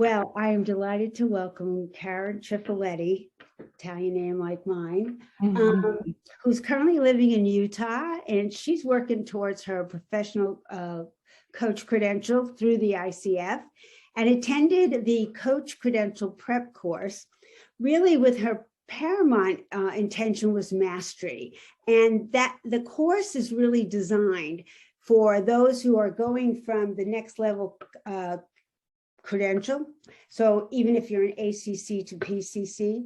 Well, I am delighted to welcome Karen Trifeletti, Italian name like mine, who's currently living in Utah, and she's working towards her professional coach credential through the ICF, and attended the Coach Credential Prep Course, really with her paramount intention was mastery, and that the course is really designed for those who are going from the next level credential. So even if you're an ACC to PCC,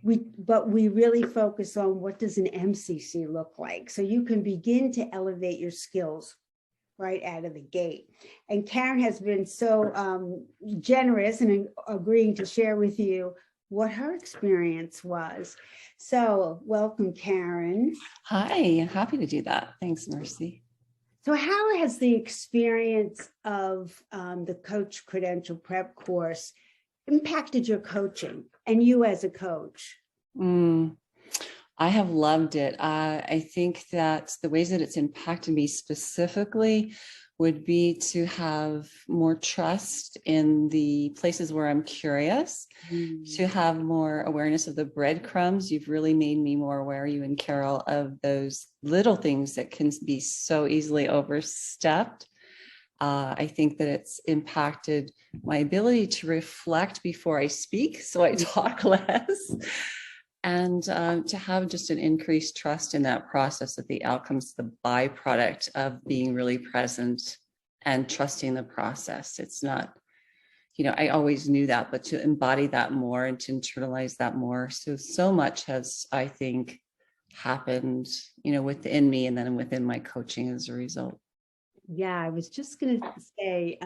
we really focus on what does an MCC look like, so you can begin to elevate your skills right out of the gate. And Karen has been so generous in agreeing to share with you what her experience was. So welcome, Karen. Hi, happy to do that. Thanks, Merci. So how has the experience of the Coach Credential Prep Course impacted your coaching and you as a coach? I have loved it. I think that the ways that it's impacted me specifically would be to have more trust in the places where I'm curious, to have more awareness of the breadcrumbs. You've really made me more aware, you and Carol, of those little things that can be so easily overstepped. I think that it's impacted my ability to reflect before I speak, so I talk less. And to have just an increased trust in that process, that the outcome's the byproduct of being really present and trusting the process. It's not, I always knew that, but to embody that more and to internalize that more. So much has, I think, happened, within me and then within my coaching as a result. Yeah, I was just going to say,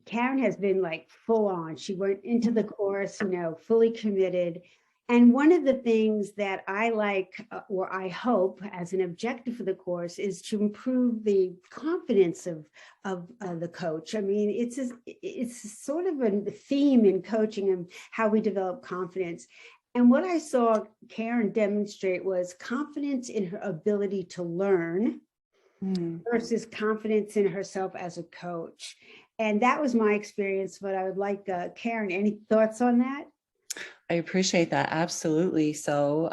Karen has been like full on. She went into the course, fully committed. And one of the things that I like, or I hope as an objective for the course, is to improve the confidence of the coach. I mean, it's sort of a theme in coaching and how we develop confidence. And what I saw Karen demonstrate was confidence in her ability to learn versus confidence in herself as a coach. And that was my experience, but I would like, Karen, any thoughts on that? I appreciate that. Absolutely. So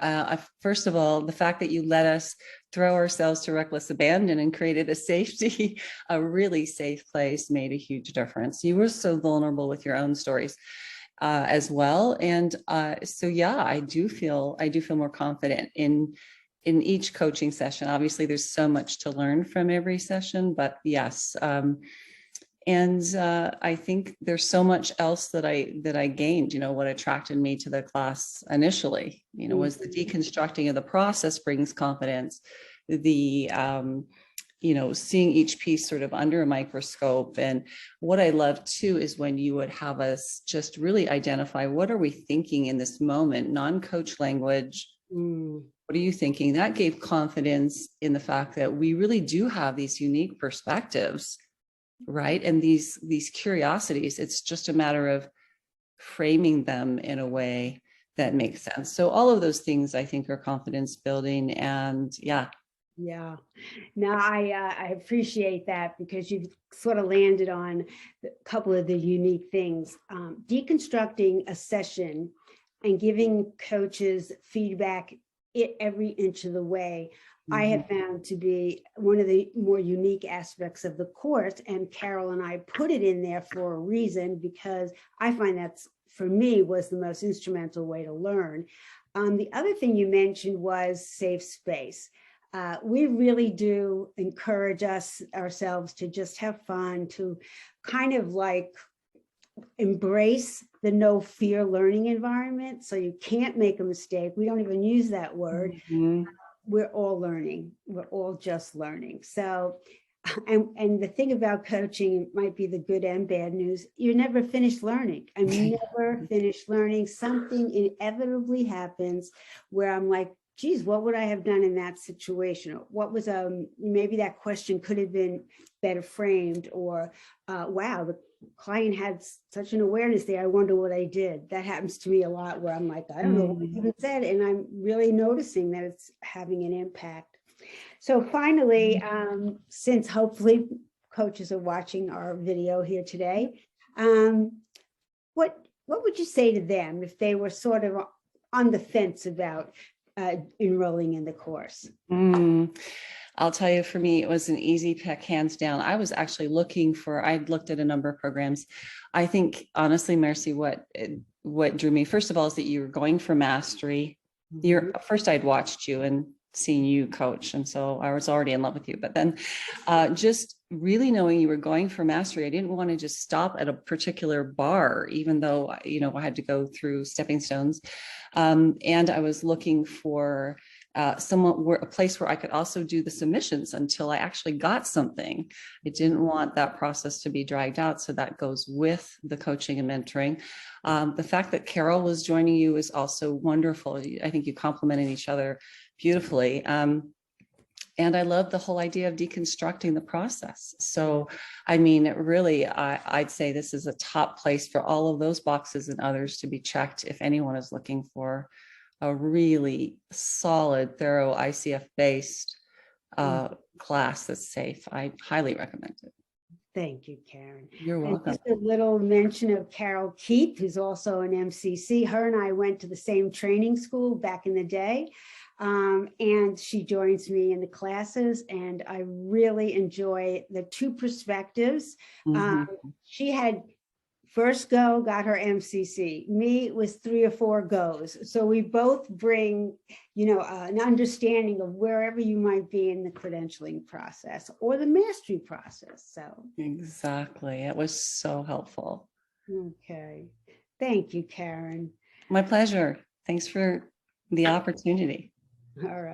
first of all, the fact that you let us throw ourselves to reckless abandon and created a really safe place made a huge difference. You were so vulnerable with your own stories as well. And so, yeah, I do feel more confident in each coaching session. Obviously, there's so much to learn from every session, but yes. And I think there's so much else that I gained. What attracted me to the class initially, was the deconstructing of the process brings confidence. The seeing each piece sort of under a microscope. And what I love too is when you would have us just really identify, what are we thinking in this moment? Non-coach language. What are you thinking? That gave confidence in the fact that we really do have these unique perspectives, right? And these curiosities, it's just a matter of framing them in a way that makes sense. So all of those things I think are confidence building. And yeah. No, I appreciate that, because you've sort of landed on a couple of the unique things. Deconstructing a session and giving coaches feedback every inch of the way, I have found to be one of the more unique aspects of the course. And Carol and I put it in there for a reason, because I find that's, for me, was the most instrumental way to learn. The other thing you mentioned was safe space. We really do encourage ourselves to just have fun, to kind of like embrace the no fear learning environment. So you can't make a mistake. We don't even use that word. We're all learning. We're all just learning. So, and the thing about coaching might be the good and bad news. You're never finished learning. I'm never finished learning. Something inevitably happens where I'm like, geez, what would I have done in that situation? What was, maybe that question could have been better framed, or, wow, the client had such an awareness there. I wonder what I did. That happens to me a lot, where I'm like, I don't know what I even said. And I'm really noticing that it's having an impact. So finally, since hopefully coaches are watching our video here today, What would you say to them if they were sort of on the fence about enrolling in the course? I'll tell you, for me, it was an easy pick, hands down. I was actually I'd looked at a number of programs. I think, honestly, Merci, what drew me, first of all, is that you were going for mastery. First, I'd watched you and seen you coach, and so I was already in love with you. But then just really knowing you were going for mastery, I didn't want to just stop at a particular bar, even though, I had to go through stepping stones. And I was looking for a place where I could also do the submissions until I actually got something. I didn't want that process to be dragged out. So that goes with the coaching and mentoring. The fact that Carol was joining you is also wonderful. I think you complemented each other beautifully. And I love the whole idea of deconstructing the process. So, I mean, really, I'd say this is a top place for all of those boxes and others to be checked if anyone is looking for a really solid, thorough ICF-based class that's safe. I highly recommend it. Thank you, Karen. You're welcome. And just a little mention of Carol Keith, who's also an MCC. Her and I went to the same training school back in the day. And she joins me in the classes, and I really enjoy the two perspectives. She had first go, got her MCC. Me was 3 or 4 goes. So we both bring, an understanding of wherever you might be in the credentialing process or the mastery process. So exactly, it was so helpful. Okay, thank you, Karen. My pleasure. Thanks for the opportunity. All right.